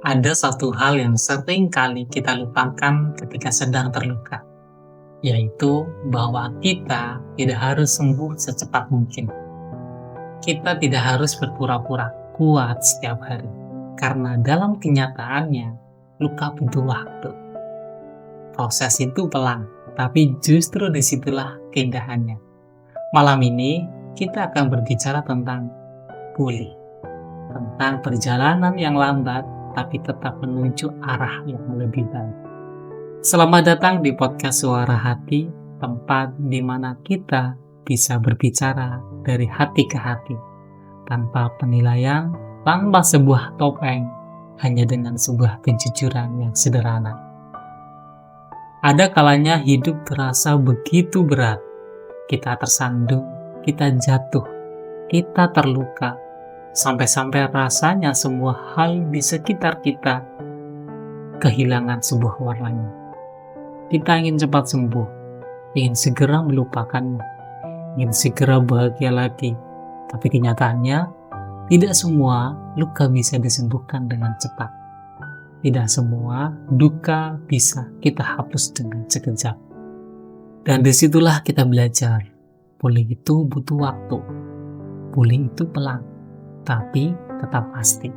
Ada satu hal yang sering kali kita lupakan ketika sedang terluka, yaitu bahwa kita tidak harus sembuh secepat mungkin. Kita tidak harus berpura-pura kuat setiap hari, karena dalam kenyataannya, luka butuh waktu. Proses itu pelan, tapi justru disitulah keindahannya. Malam ini, kita akan berbicara tentang pulih, tentang perjalanan yang lambat tapi tetap menuju arah yang lebih baik. Selamat datang di podcast Suara Hati, tempat di mana kita bisa berbicara dari hati ke hati, tanpa penilaian, tanpa sebuah topeng, hanya dengan sebuah kejujuran yang sederhana. Ada kalanya hidup terasa begitu berat, kita tersandung, kita jatuh, kita terluka, sampai-sampai rasanya semua hal di sekitar kita kehilangan sebuah warnanya. Kita ingin cepat sembuh, ingin segera melupakanmu, ingin segera bahagia lagi. Tapi kenyataannya, tidak semua luka bisa disembuhkan dengan cepat. Tidak semua duka bisa kita hapus dengan sekejap. Dan disitulah kita belajar, pulih itu butuh waktu, pulih itu pelan, tapi tetap pasti.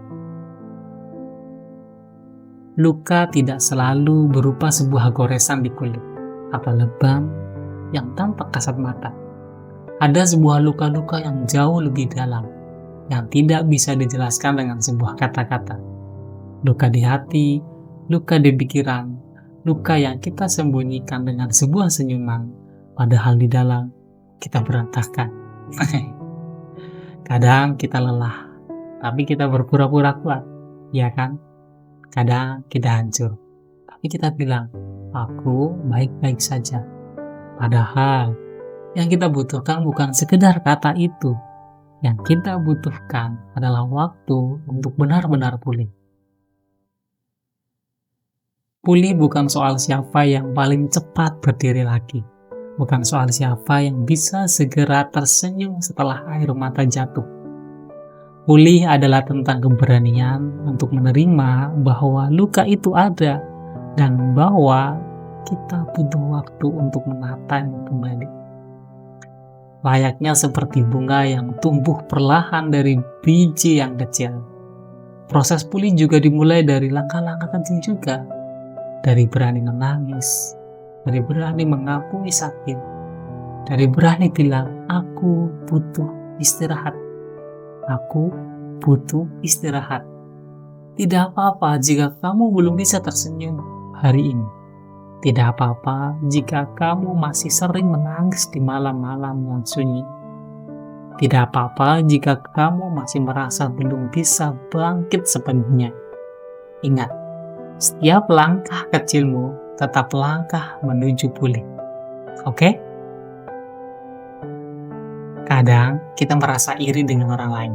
Luka tidak selalu berupa sebuah goresan di kulit atau lebam yang tampak kasat mata. Ada sebuah luka-luka yang jauh lebih dalam, yang tidak bisa dijelaskan dengan sebuah kata-kata. Luka di hati, luka di pikiran, luka yang kita sembunyikan dengan sebuah senyuman, padahal di dalam kita berantakan. Kadang kita lelah, tapi kita berpura-pura kuat, ya kan? Kadang kita hancur, tapi kita bilang, aku baik-baik saja. Padahal, yang kita butuhkan bukan sekedar kata itu. Yang kita butuhkan adalah waktu untuk benar-benar pulih. Pulih bukan soal siapa yang paling cepat berdiri lagi. Bukan soal siapa yang bisa segera tersenyum setelah air mata jatuh. Pulih adalah tentang keberanian untuk menerima bahwa luka itu ada dan bahwa kita butuh waktu untuk menatanya kembali. Layaknya seperti bunga yang tumbuh perlahan dari biji yang kecil. Proses pulih juga dimulai dari langkah-langkah kecil juga. Dari berani menangis, dari berani mengakui sakit, dari berani bilang, aku butuh istirahat. Aku butuh istirahat. Tidak apa-apa jika kamu belum bisa tersenyum hari ini. Tidak apa-apa jika kamu masih sering menangis di malam-malam yang sunyi. Tidak apa-apa jika kamu masih merasa belum bisa bangkit sepenuhnya. Ingat, setiap langkah kecilmu tetap langkah menuju pulih. Oke? Kadang kita merasa iri dengan orang lain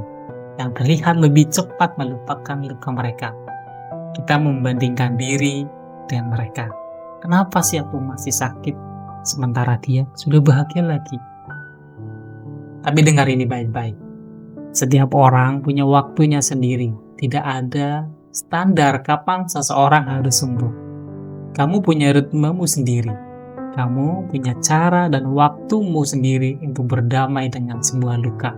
yang terlihat lebih cepat melupakan luka mereka. Kita membandingkan diri dengan mereka. Kenapa sih aku masih sakit sementara dia sudah bahagia lagi? Tapi dengar ini baik-baik. Setiap orang punya waktunya sendiri. Tidak ada standar kapan seseorang harus sembuh. Kamu punya ritmemu sendiri. Kamu punya cara dan waktumu sendiri untuk berdamai dengan sebuah luka.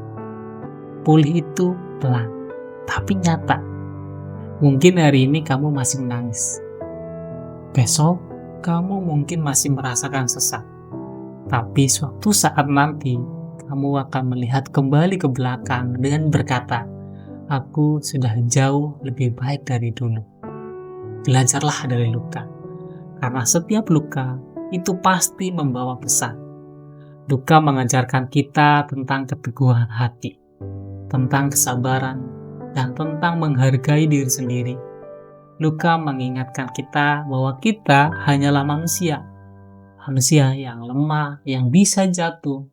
Pulih itu pelan, tapi nyata. Mungkin hari ini kamu masih menangis. Besok, kamu mungkin masih merasakan sesak. Tapi suatu saat nanti, kamu akan melihat kembali ke belakang dengan berkata, aku sudah jauh lebih baik dari dulu. Belajarlah dari luka, karena setiap luka itu pasti membawa pesan. Luka mengajarkan kita tentang keteguhan hati, tentang kesabaran, dan tentang menghargai diri sendiri. Luka mengingatkan kita bahwa kita hanyalah manusia. Manusia yang lemah, yang bisa jatuh,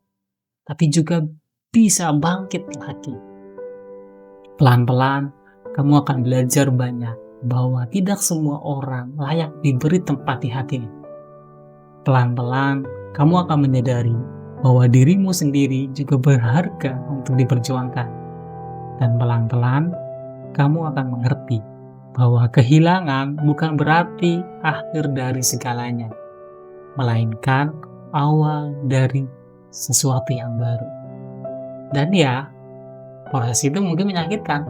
tapi juga bisa bangkit lagi. Pelan-pelan, kamu akan belajar banyak bahwa tidak semua orang layak diberi tempat di hatimu. Pelan-pelan, kamu akan menyadari bahwa dirimu sendiri juga berharga untuk diperjuangkan. Dan pelan-pelan, kamu akan mengerti bahwa kehilangan bukan berarti akhir dari segalanya, melainkan awal dari sesuatu yang baru. Dan ya, proses itu mungkin menyakitkan,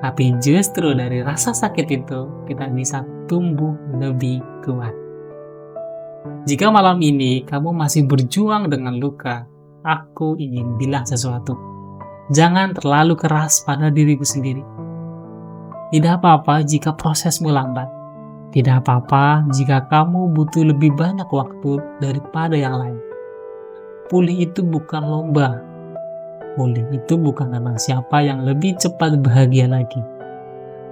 tapi justru dari rasa sakit itu kita bisa tumbuh lebih kuat. Jika malam ini kamu masih berjuang dengan luka, aku ingin bilang sesuatu. Jangan terlalu keras pada diriku sendiri. Tidak apa-apa jika prosesmu lambat. Tidak apa-apa jika kamu butuh lebih banyak waktu daripada yang lain. Pulih itu bukan lomba. Pulih itu bukan tentang siapa yang lebih cepat bahagia lagi.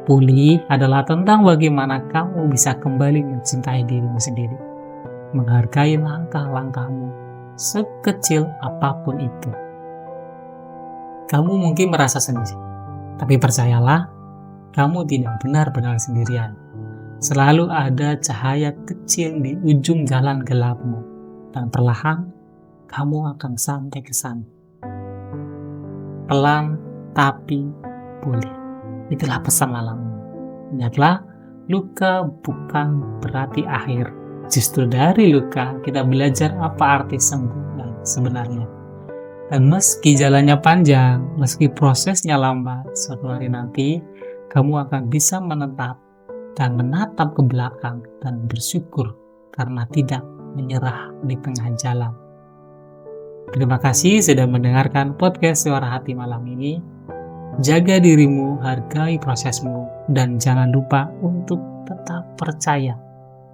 Pulih adalah tentang bagaimana kamu bisa kembali mencintai dirimu sendiri. Menghargai langkah-langkahmu, sekecil apapun itu. Kamu mungkin merasa sendiri, tapi percayalah, kamu tidak benar-benar sendirian. Selalu ada cahaya kecil di ujung jalan gelapmu, dan perlahan kamu akan sampai ke sana. Pelan tapi pulih. Itulah pesan malam. Ingatlah, luka bukan berarti akhir. Justru dari luka kita belajar apa arti sembuh dan sebenarnya. Dan meski jalannya panjang, meski prosesnya lambat, suatu hari nanti kamu akan bisa menetap dan menatap ke belakang dan bersyukur karena tidak menyerah di tengah jalan. Terima kasih sudah mendengarkan podcast Suara Hati malam ini. Jaga dirimu, hargai prosesmu, dan jangan lupa untuk tetap percaya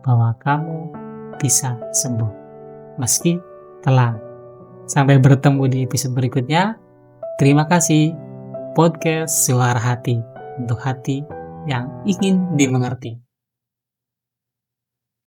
bahwa kamu bisa sembuh, meski telat. Sampai bertemu di episode berikutnya. Terima kasih. Podcast Suara Hati, untuk hati yang ingin dimengerti.